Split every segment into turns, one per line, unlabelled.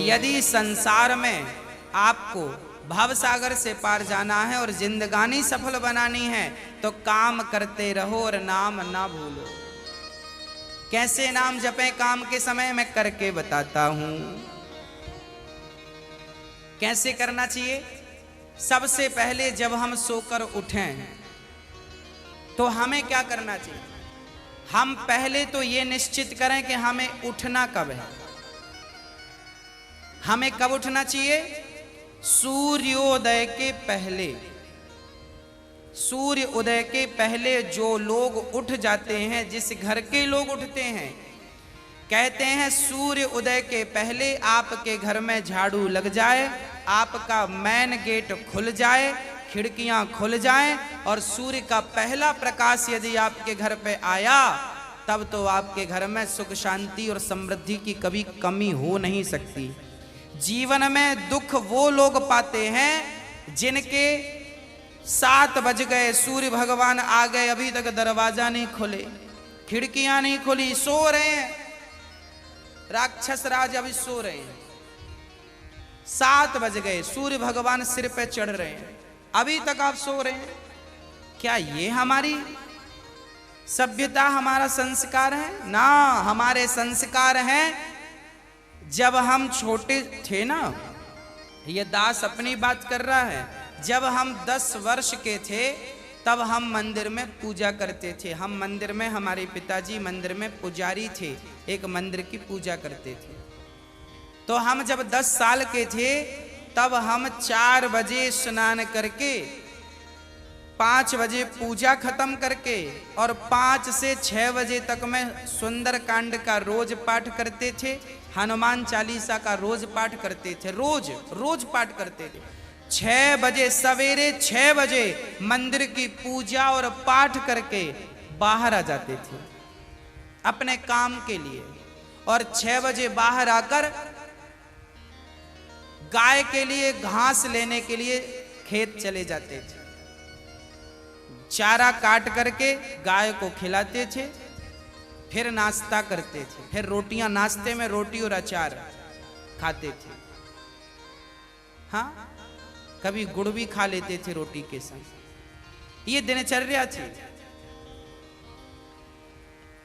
यदि संसार में आपको भवसागर से पार जाना है और जिंदगानी सफल बनानी है तो काम करते रहो और नाम ना भूलो। कैसे नाम जपें काम के समय, मैं करके बताता हूं। कैसे करना चाहिए? सबसे पहले जब हम सोकर उठें तो हमें क्या करना चाहिए? हम पहले तो ये निश्चित करें कि हमें उठना कब है। हमें कब उठना चाहिए? सूर्योदय के पहले। सूर्य उदय के पहले जो लोग उठ जाते हैं, जिस घर के लोग उठते हैं, कहते हैं सूर्य उदय के पहले आपके घर में झाड़ू लग जाए, आपका मेन गेट खुल जाए, खिड़कियां खुल जाएं और सूर्य का पहला प्रकाश यदि आपके घर पे आया तब तो आपके घर में सुख शांति और समृद्धि की कभी कमी हो नहीं सकती। जीवन में दुख वो लोग पाते हैं जिनके 7 बज गए, सूर्य भगवान आ गए, अभी तक दरवाजा नहीं खुले, खिड़कियां नहीं खुली, सो रहे हैं, राक्षस राज अभी सो रहे हैं। 7 बज गए, सूर्य भगवान सिर पे चढ़ रहे हैं, अभी तक आप सो रहे हैं। क्या ये हमारी सभ्यता, हमारा संस्कार है? ना, हमारे संस्कार हैं जब हम छोटे थे ना, ये दास अपनी बात कर रहा है, जब हम 10 वर्ष के थे तब हम मंदिर में पूजा करते थे। हम मंदिर में, हमारे पिताजी मंदिर में पुजारी थे, एक मंदिर की पूजा करते थे। तो हम जब 10 साल के थे तब हम 4 बजे स्नान करके 5 बजे पूजा खत्म करके और 5 से 6 बजे तक में सुंदर कांड का रोज पाठ करते थे, हनुमान चालीसा का रोज पाठ करते थे, रोज पाठ करते थे। 6 बजे, सवेरे 6 बजे मंदिर की पूजा और पाठ करके बाहर आ जाते थे अपने काम के लिए, और 6 बजे बाहर आकर गाय के लिए घास लेने के लिए खेत चले जाते थे। चारा काट करके गाय को खिलाते थे, फिर नाश्ता करते थे, फिर रोटियां, नाश्ते में रोटी और अचार खाते थे। हाँ, कभी गुड़ भी खा लेते थे रोटी के संग। ये दिनचर्या थी।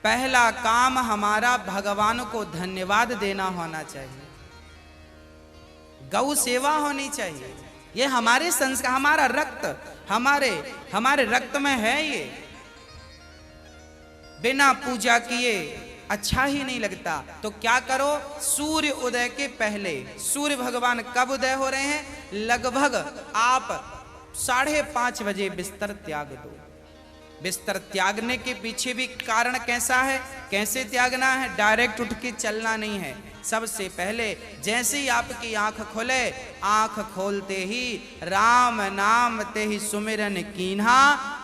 पहला काम हमारा भगवान को धन्यवाद देना होना चाहिए, गौ सेवा होनी चाहिए। ये हमारे संस्कार, हमारा रक्त, हमारे रक्त में है ये। बिना पूजा किए अच्छा ही नहीं लगता। तो क्या करो? सूर्य उदय के पहले, सूर्य भगवान कब उदय हो रहे हैं? लगभग आप 5:30 बजे बिस्तर त्याग दो। बिस्तर त्यागने के पीछे भी कारण कैसा है, कैसे त्यागना है? डायरेक्ट उठ के चलना नहीं है। सबसे पहले जैसे ही आपकी आंख खुले, आंख खोलते ही राम नाम ते ही सुमिरन कीन्हा,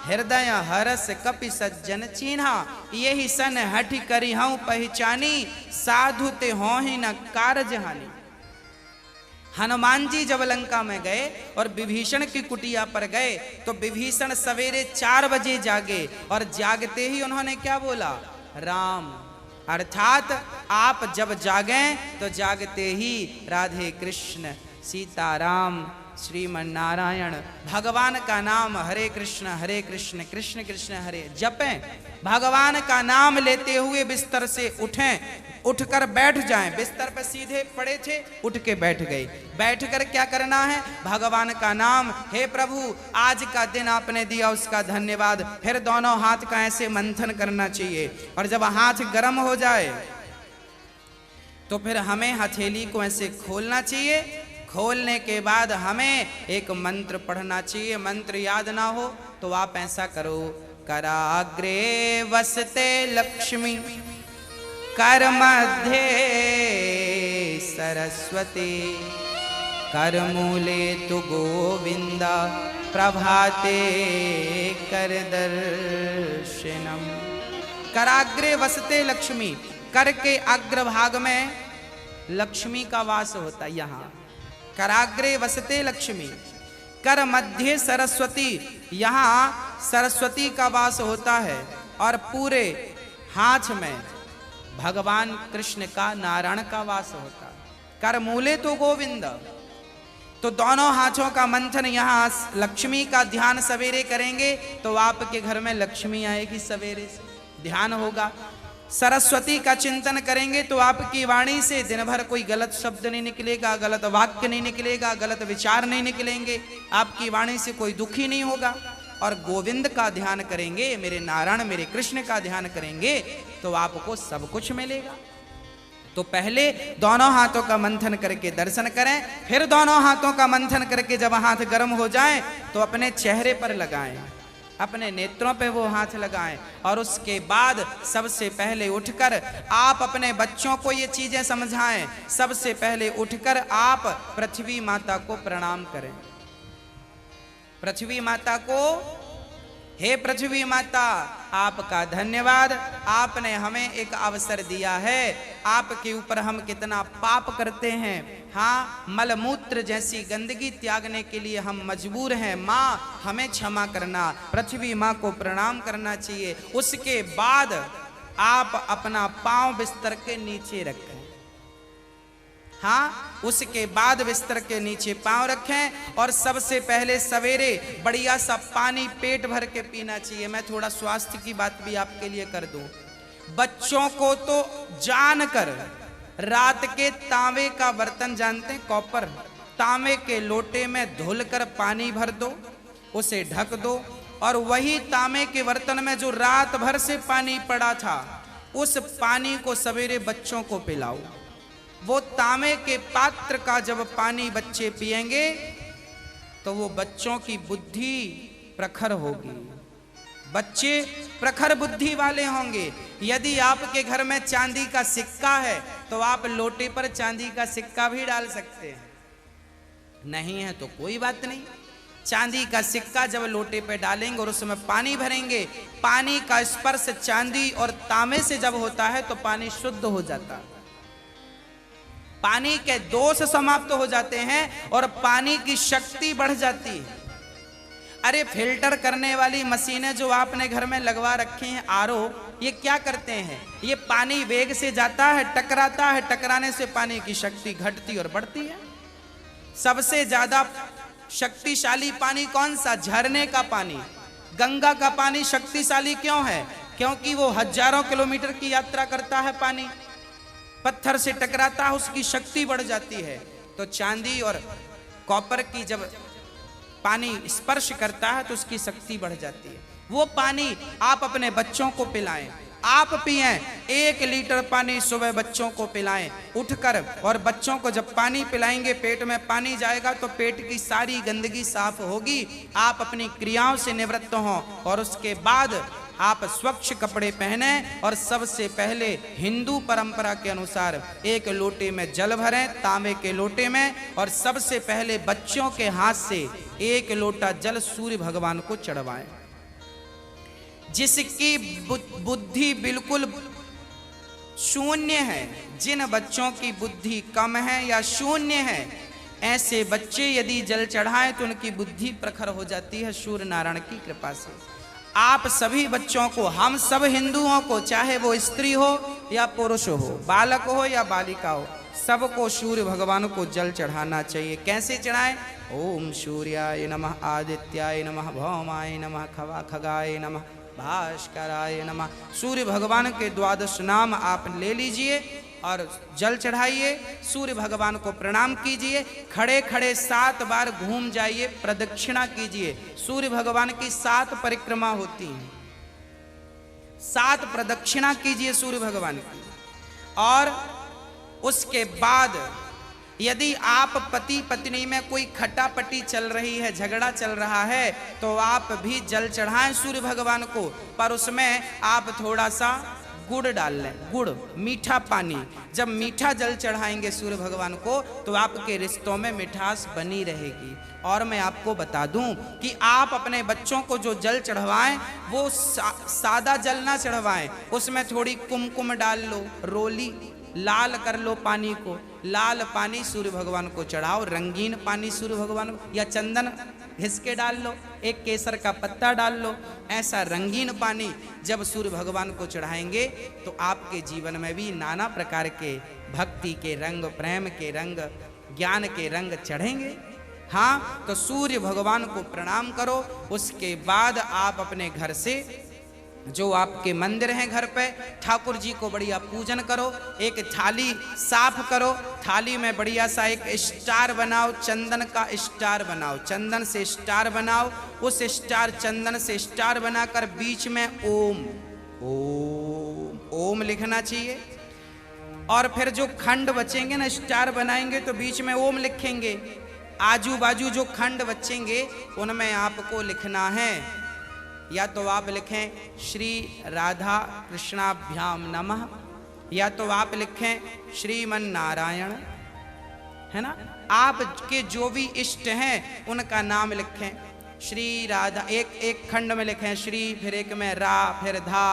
हृदय हरस कपि सज्जन चीन्हा, यही सन हठि करी हूं पहचानी, साधु ते हो ही न कारज हानि। हनुमान जी जब लंका में गए और विभीषण की कुटिया पर गए तो विभीषण सवेरे 4 बजे जागे और जागते ही उन्होंने क्या बोला? राम। अर्थात आप जब जागें तो जागते ही राधे कृष्ण, सीताराम, श्रीमन नारायण, भगवान का नाम हरे कृष्ण कृष्ण कृष्ण हरे जपें। भगवान का नाम लेते हुए बिस्तर से उठें, उठकर बैठ जाएं। बिस्तर पर सीधे पड़े थे, उठ के बैठ गए। बैठकर क्या करना है? भगवान का नाम, हे प्रभु आज का दिन आपने दिया उसका धन्यवाद। फिर दोनों हाथ का ऐसे मंथन करना चाहिए, और जब हाथ गर्म हो जाए तो फिर हमें हथेली को ऐसे खोलना चाहिए। खोलने के बाद हमें एक मंत्र पढ़ना चाहिए। मंत्र याद ना हो तो आप ऐसा करो, कराग्रे वसते लक्ष्मी, कर मध्य सरस्वती, कर मूले तु गोविंदा, प्रभाते कर दर्शनम। कराग्रे वसते लक्ष्मी, कर के अग्रभाग में लक्ष्मी का वास होता है। यहाँ कराग्रे वसते लक्ष्मी, कर मध्य सरस्वती, यहाँ सरस्वती का वास होता है, और पूरे हाथ में भगवान कृष्ण का, नारायण का वास होता है। कर मूले तो गोविंद। तो दोनों हाथों का मंथन, यहाँ लक्ष्मी का ध्यान सवेरे करेंगे तो आपके घर में लक्ष्मी आएगी, सवेरे से ध्यान होगा। सरस्वती का चिंतन करेंगे तो आपकी वाणी से दिन भर कोई गलत शब्द नहीं निकलेगा, गलत वाक्य नहीं निकलेगा, गलत विचार नहीं निकलेंगे, आपकी वाणी से कोई दुखी नहीं होगा। और गोविंद का ध्यान करेंगे, मेरे नारायण मेरे कृष्ण का ध्यान करेंगे तो आपको सब कुछ मिलेगा। तो पहले दोनों हाथों का मंथन करके दर्शन करें, फिर दोनों हाथों का मंथन करके जब हाथ गर्म हो जाए तो अपने चेहरे पर लगाएं, अपने नेत्रों पे वो हाथ लगाएं। और उसके बाद सबसे पहले उठकर आप अपने बच्चों को ये चीजें समझाएं। सबसे पहले उठकर आप पृथ्वी माता को प्रणाम करें। पृथ्वी माता को, हे पृथ्वी माता, आपका धन्यवाद, आपने हमें एक अवसर दिया है। आपके ऊपर हम कितना पाप करते हैं, हाँ, मलमूत्र जैसी गंदगी त्यागने के लिए हम मजबूर हैं। माँ हमें क्षमा करना, पृथ्वी माँ को प्रणाम करना चाहिए। उसके बाद आप अपना पांव बिस्तर के नीचे रखें, हाँ, उसके बाद बिस्तर के नीचे पांव रखें। और सबसे पहले सवेरे बढ़िया सा पानी पेट भर के पीना चाहिए। मैं थोड़ा स्वास्थ्य की बात भी आपके लिए कर दूं। बच्चों को तो जानकर रात के तांबे का बर्तन जानते हैं, कॉपर, तांबे के लोटे में धुलकर पानी भर दो, उसे ढक दो, और वही तांबे के बर्तन में जो रात भर से पानी पड़ा था उस पानी को सवेरे बच्चों को पिलाओ। वो तांबे के पात्र का जब पानी बच्चे पिएंगे तो वो बच्चों की बुद्धि प्रखर होगी, बच्चे प्रखर बुद्धि वाले होंगे। यदि आपके घर में चांदी का सिक्का है तो आप लोटे पर चांदी का सिक्का भी डाल सकते हैं, नहीं है तो कोई बात नहीं। चांदी का सिक्का जब लोटे पे डालेंगे और उसमें पानी भरेंगे, पानी का स्पर्श चांदी और तांबे से जब होता है तो पानी शुद्ध हो जाता है, पानी के दोष समाप्त हो जाते हैं और पानी की शक्ति बढ़ जाती है। अरे फिल्टर करने वाली मशीनें जो आपने घर में लगवा रखी हैं, आरओ, ये क्या करते हैं? ये पानी वेग से जाता है, टकराता है, टकराने से पानी की शक्ति घटती और बढ़ती है। सबसे ज्यादा शक्तिशाली पानी कौन सा? झरने का पानी। गंगा का पानी शक्तिशाली क्यों है? क्योंकि वो हजारों किलोमीटर की यात्रा करता है, पानी पत्थर से टकराता है, उसकी शक्ति बढ़ जाती है। तो चांदी और कॉपर की जब पानी स्पर्श करता है तो उसकी शक्ति बढ़ जाती है। वो पानी आप अपने बच्चों को पिलाएं, आप पिएं। 1 लीटर पानी सुबह बच्चों को पिलाएं उठकर, और बच्चों को जब पानी पिलाएंगे पेट में पानी जाएगा तो पेट की सारी गंदगी साफ होगी, आप अपनी क्रियाओं से निवृत्त हों। और उसके बाद आप स्वच्छ कपड़े पहने और सबसे पहले हिंदू परंपरा के अनुसार 1 लोटे में जल भरें, तांबे के लोटे में, और सबसे पहले बच्चों के हाथ से 1 लोटा जल सूर्य भगवान को चढ़वाएं। जिसकी बुद्धि बिल्कुल शून्य है, जिन बच्चों की बुद्धि कम है या शून्य है, ऐसे बच्चे यदि जल चढ़ाएं तो उनकी बुद्धि प्रखर हो जाती है सूर्य नारायण की कृपा से। आप सभी बच्चों को, हम सब हिंदुओं को, चाहे वो स्त्री हो या पुरुष हो, बालक हो या बालिका हो, सबको सूर्य भगवान को जल चढ़ाना चाहिए। कैसे चढ़ाएं? ओम सूर्याय नमः, आदित्याय नमः, भौमाय नमः, खगाय नमः, भास्कराय नमः। सूर्य भगवान के 12 नाम आप ले लीजिए और जल चढ़ाइए, सूर्य भगवान को प्रणाम कीजिए, खड़े खड़े 7 बार घूम जाइए, प्रदक्षिणा कीजिए। सूर्य भगवान की 7 परिक्रमा होती हैं, 7 प्रदक्षिणा कीजिए सूर्य भगवान की। और उसके बाद यदि आप पति पत्नी में कोई खटापटी चल रही है, झगड़ा चल रहा है, तो आप भी जल चढ़ाएं सूर्य भगवान को, पर उसमें आप थोड़ा सा गुड़ डाल लें, गुड़, मीठा पानी। जब मीठा जल चढ़ाएंगे सूर्य भगवान को तो आपके रिश्तों में मिठास बनी रहेगी। और मैं आपको बता दूं कि आप अपने बच्चों को जो जल चढ़वाएं वो सादा जल ना चढ़वाएं, उसमें थोड़ी कुमकुम डाल लो, रोली, लाल कर लो पानी को, लाल पानी सूर्य भगवान को चढ़ाओ, रंगीन पानी सूर्य भगवान को, या चंदन घिस के डाल लो, एक केसर का पत्ता डाल लो, ऐसा रंगीन पानी जब सूर्य भगवान को चढ़ाएंगे तो आपके जीवन में भी नाना प्रकार के भक्ति के रंग, प्रेम के रंग, ज्ञान के रंग चढ़ेंगे। हाँ, तो सूर्य भगवान को प्रणाम करो। उसके बाद आप अपने घर से जो आपके मंदिर हैं घर पे, ठाकुर जी को बढ़िया पूजन करो, एक थाली साफ करो, थाली में बढ़िया सा एक स्टार बनाओ, चंदन का स्टार बनाओ, चंदन से स्टार बनाओ, उस स्टार चंदन से स्टार बनाकर बीच में ओम ओम ओम लिखना चाहिए। और फिर जो खंड बचेंगे ना, स्टार बनाएंगे तो बीच में ओम लिखेंगे, आजू बाजू जो खंड बचेंगे उनमें आपको लिखना है, या तो आप लिखें श्री राधा कृष्णाभ्याम नमः, या तो आप लिखें श्रीमन नारायण, है ना। आपके जो भी इष्ट हैं उनका नाम लिखें, श्री राधा, एक खंड में लिखें श्री, फिर एक में रा, फिर धा,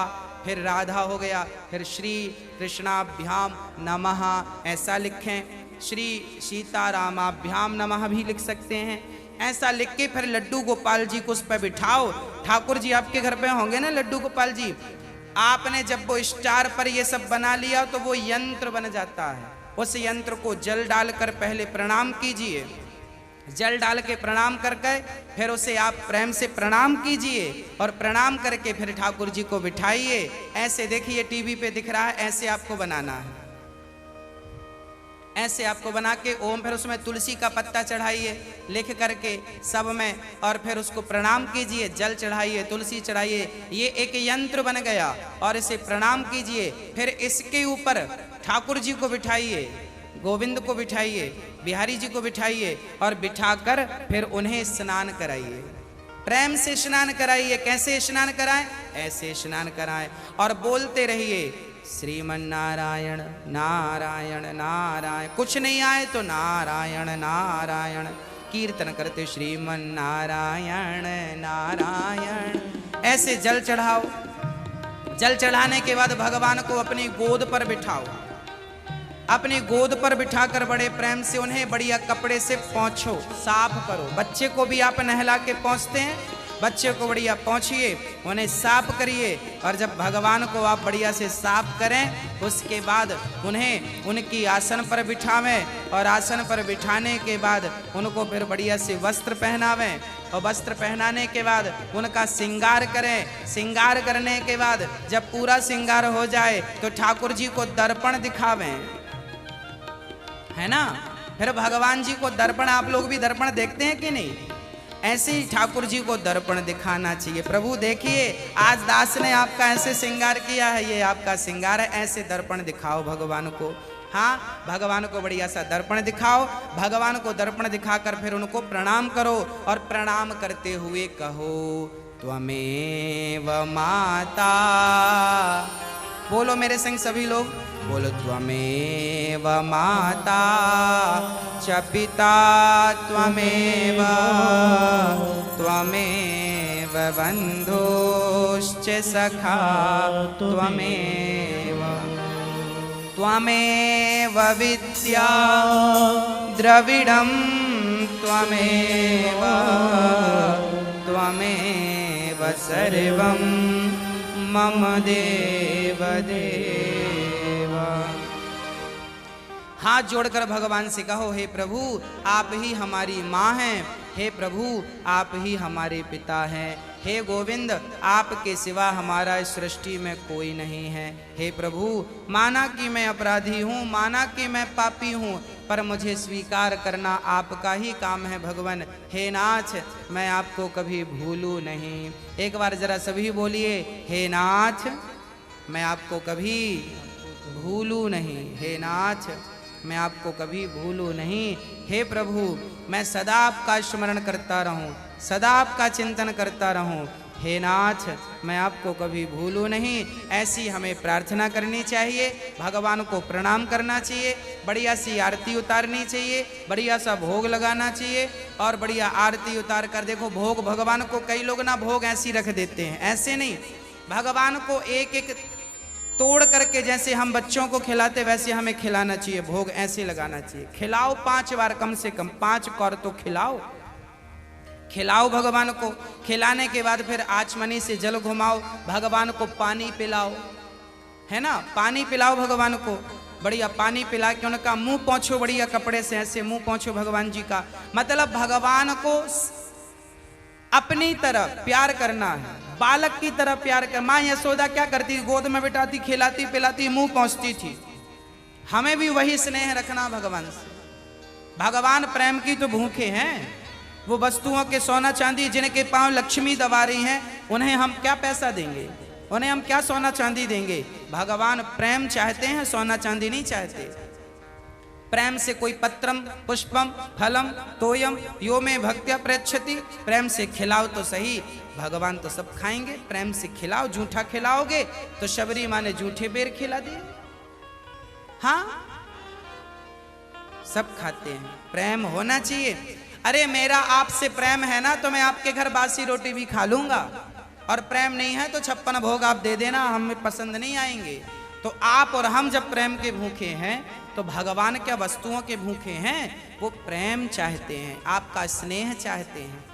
फिर राधा हो गया, फिर श्री कृष्णाभ्याम नमः ऐसा लिखें, श्री सीतारामाभ्याम नमः भी लिख सकते हैं। ऐसा लिख के फिर लड्डू गोपाल जी को उस पर बिठाओ। ठाकुर जी आपके घर पे होंगे ना लड्डू गोपाल जी, आपने जब वो स्टार पर ये सब बना लिया तो वो यंत्र बन जाता है। उस यंत्र को जल डालकर पहले प्रणाम कीजिए, जल डाल के प्रणाम करके फिर उसे आप प्रेम से प्रणाम कीजिए, और प्रणाम करके फिर ठाकुर जी को बिठाइए। ऐसे देखिए टीवी पे दिख रहा है, ऐसे आपको बनाना है, ऐसे आपको बना के ओम, फिर उसमें तुलसी का पत्ता चढ़ाइए लिख करके सब में, और फिर उसको प्रणाम कीजिए, जल चढ़ाइए, तुलसी चढ़ाइए, ये एक यंत्र बन गया। और इसे प्रणाम कीजिए, फिर इसके ऊपर ठाकुर जी को बिठाइए, गोविंद को बिठाइए, बिहारी जी को बिठाइए, और बिठाकर फिर उन्हें स्नान कराइए, प्रेम से स्नान कराइए। कैसे स्नान कराएं? ऐसे स्नान कराएं, और बोलते रहिए श्रीमन नारायण नारायण नारायण, कुछ नहीं आए तो नारायण नारायण, कीर्तन करते श्रीमन नारायण नारायण। ऐसे जल चढ़ाओ, जल चढ़ाने के बाद भगवान को अपनी गोद पर बिठाओ, अपनी गोद पर बिठाकर बड़े प्रेम से उन्हें बढ़िया कपड़े से पोंछो, साफ करो। बच्चे को भी आप नहला के पोंछते हैं, बच्चे को बढ़िया पोंछिए, उन्हें साफ करिए, और जब भगवान को आप बढ़िया से साफ करें उसके बाद उन्हें उनकी आसन पर बिठावें, और आसन पर बिठाने के बाद उनको फिर बढ़िया से वस्त्र पहनावें, और वस्त्र पहनाने के बाद उनका श्रृंगार करें। श्रृंगार करने के बाद जब पूरा श्रृंगार हो जाए तो ठाकुर जी को दर्पण दिखावें, है ना। फिर भगवान जी को दर्पण, आप लोग भी दर्पण देखते हैं कि नहीं? ऐसे ही ठाकुर जी को दर्पण दिखाना चाहिए। प्रभु देखिए आज दास ने आपका ऐसे श्रृंगार किया है, ये आपका श्रृंगार है, ऐसे दर्पण दिखाओ भगवान को। हाँ, भगवान को बढ़िया सा दर्पण दिखाओ, भगवान को दर्पण दिखाकर फिर उनको प्रणाम करो, और प्रणाम करते हुए कहो त्वमेव माता। बोलो मेरे संग सभी लोग, बोलो त्वमेव माता च पिता त्वमेव, त्वमेव बन्धुश्च सखा त्वमेव, त्वमेव विद्या द्रविडं त्वमेव, त्वमेव सर्वं मम देव देव। हाथ जोड़कर भगवान से कहो, हे प्रभु आप ही हमारी माँ हैं, हे प्रभु आप ही हमारे पिता हैं, हे गोविंद आपके सिवा हमारा इस सृष्टि में कोई नहीं है। हे प्रभु माना कि मैं अपराधी हूँ, माना कि मैं पापी हूँ, पर मुझे स्वीकार करना आपका ही काम है भगवान। हे नाथ मैं आपको कभी भूलूं नहीं। एक बार जरा सभी बोलिए, हे नाथ मैं आपको कभी भूलूं नहीं, हे नाथ मैं आपको कभी भूलूं नहीं। हे प्रभु मैं सदा आपका स्मरण करता रहूं, सदा आपका चिंतन करता रहूं। हे नाथ मैं आपको कभी भूलूं नहीं। ऐसी हमें प्रार्थना करनी चाहिए, भगवान को प्रणाम करना चाहिए, बढ़िया सी आरती उतारनी चाहिए, बढ़िया सा भोग लगाना चाहिए, और बढ़िया आरती उतार कर देखो भोग भगवान को, कई लोग ना भोग ऐसी रख देते हैं, ऐसे नहीं, भगवान को एक एक तोड़ करके जैसे हम बच्चों को खिलाते वैसे हमें खिलाना चाहिए, भोग ऐसे लगाना चाहिए। खिलाओ 5 बार, कम से कम 5 कौर तो खिलाओ। खिलाओ भगवान को। खिलाने के बाद फिर आचमनी से जल घुमाओ, भगवान को पानी पिलाओ, है ना, पानी पिलाओ भगवान को। बढ़िया पानी पिला के उनका मुंह पोंछो, बढ़िया कपड़े से ऐसे मुंह पोंछो भगवान जी का। मतलब भगवान को अपनी तरह प्यार करना है, बालक की तरह प्यार कर। माँ यशोदा क्या करती, गोद में बिठाती, खिलाती पिलाती, मुंह पहुंचती थी। हमें भी वही स्नेह रखना भगवान से। भगवान प्रेम की तो भूखे हैं। वो वस्तुओं के सोना चांदी जिनके पांव लक्ष्मी दबा रही हैं, उन्हें हम क्या पैसा देंगे, उन्हें हम क्या सोना चांदी देंगे। भगवान प्रेम चाहते हैं, सोना चांदी नहीं चाहते। प्रेम से कोई पत्रम पुष्पम फलम तोयम यो में भक्त्या प्रयच्छति, प्रेम से खिलाओ तो सही, भगवान तो सब खाएंगे। प्रेम से खिलाओ, झूठा खिलाओगे तो शबरी माँ ने झूठे बेर खिला दिए। हाँ, सब खाते हैं, प्रेम होना चाहिए। अरे मेरा आपसे प्रेम है ना तो मैं आपके घर बासी रोटी भी खा लूंगा, और प्रेम नहीं है तो 56 भोग आप दे देना, हमें पसंद नहीं आएंगे। तो आप और हम जब प्रेम के भूखे हैं तो भगवान क्या वस्तुओं के भूखे हैं, वो प्रेम चाहते हैं, आपका स्नेह चाहते हैं।